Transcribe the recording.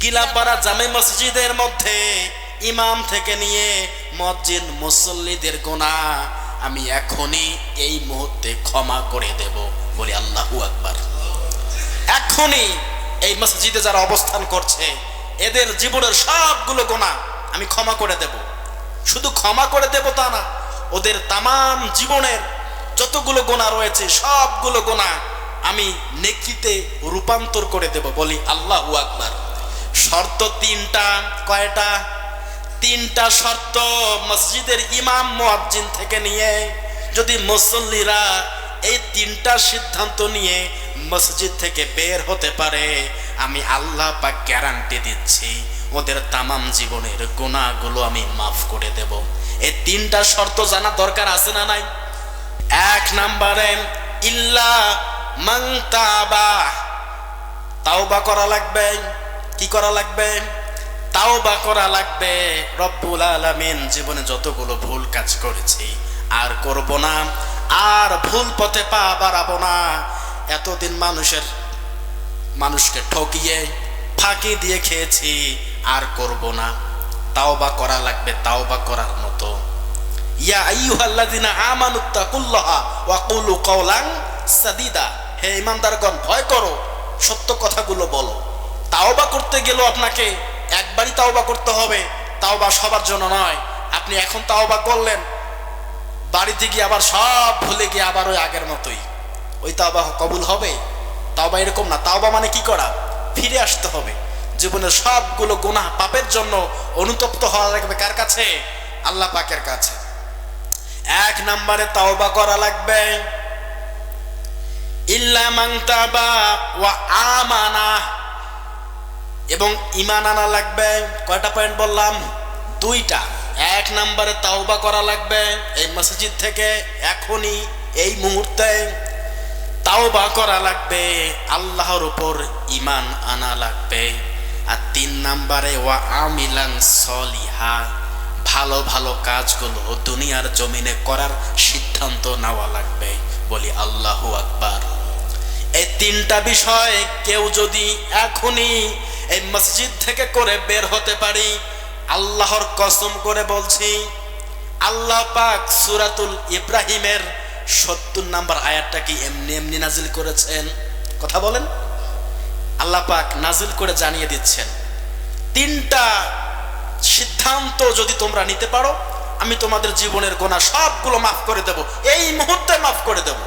গিলাপাড়া জামে মসজিদের মধ্যে ইমাম থেকে নিয়ে মসজিদ মুসল্লিদের গুনাহ আমি এখনই এই মুহূর্তে ক্ষমা করে দেব। বলি আল্লাহু আকবার। এখনই এই মসজিদে যারা অবস্থান করছে এদের জীবনের সবগুলো গুনাহ আমি ক্ষমা করে দেব। শুধু ক্ষমা করে দেব তা না, ওদের তামাম জীবনের যতগুলো গুনাহ রয়েছে সবগুলো গুনাহ আমি নেকিতে রূপান্তর করে দেব। বলি আল্লাহু আকবার। শর্ত তিনটা। কয়টা? তিনটা শর্ত। মসজিদের ইমাম মুয়াজ্জিন থেকে নিয়ে যদি মুসল্লিরা এই তিনটা সিদ্ধান্ত নিয়ে মসজিদ থেকে বের হতে পারে, আমি আল্লাহ পাক গ্যারান্টি দিচ্ছি ওদের তামাম জীবনের গুনাহগুলো আমি মাফ করে দেব। এই তিনটা শর্ত জানা দরকার আছে না নাই? এক নম্বরে ইল্লা মান তাবা, তাওবা করা লাগবে। কি করা লাগবে? তাওবা করা লাগবে। রব্বুল আলামিন জীবনে যতগুলো ভুল কাজ করেছি আর করব না, আর ভুল পথে পা বাড়াবো না। এতদিন মানুষকে ঠকিয়ে ফাঁকি দিয়ে খেয়েছি, আর করব না। তাওবা করা লাগবে, তাওবা করার মতো। ইয়া আইয়ুহাল্লাযিনা আমানুত্তাকুল্লাহা ওয়া কুলু কাওলান সাদীদা, হে ঈমানদারগণ ভয় করো, সত্য কথাগুলো বলো। তাওবা করতে গেলেও আপনাকে একবারই তাওবা করতে হবে। তাওবা সবার জন্য নয়। আপনি এখন তাওবা করলেন, বাড়িতে গিয়ে আবার সব ভুলে গিয়ে আবার ওই আগের মতোই, ওই তাওবা কবুল হবে? তাওবা এরকম না। তাওবা মানে কি করা? ফিরে আসতে হবে। জীবনের সবগুলো গুনাহ পাপের জন্য অনুতপ্ত হওয়া লাগবে। কার কাছে? আল্লাহ পাকের কাছে। এক নম্বরে তাওবা করা লাগবে। ইল্লা মান তাবা ওয়া আমানা, এবং ঈমান আনা লাগবে। কয়টা পয়েন্ট বললাম? দুইটা। এক নম্বরে তাওবা করা লাগবে এই মসজিদ থেকে এখনই এই মুহূর্তে তাওবা করা লাগবে, আল্লাহর উপর ঈমান আনা লাগবে। আর তিন নম্বরে ওয়া আমিলান সলিহা, ভালো ভালো কাজগুলো দুনিয়ার জমিনে করার সিদ্ধান্ত নেওয়া লাগবে। বলি আল্লাহু আকবার। এই তিনটা বিষয় কেউ যদি এখনই এই মসজিদ থেকে করে বের হতে পারি, আল্লাহর কসম করে বলছি, আল্লাহ পাক সূরাতুল ইব্রাহিমের 70 নম্বর আয়াতটা কি এমনি এমনি নাজিল করেছেন? কথা বলেন। আল্লাহ পাক নাজিল করে জানিয়ে দিচ্ছেন, তিনটা সিদ্ধান্ত যদি তোমরা নিতে পারো, আমি তোমাদের জীবনের গুনাহ সবগুলো মাফ করে দেব, এই মুহূর্তে মাফ করে দেব।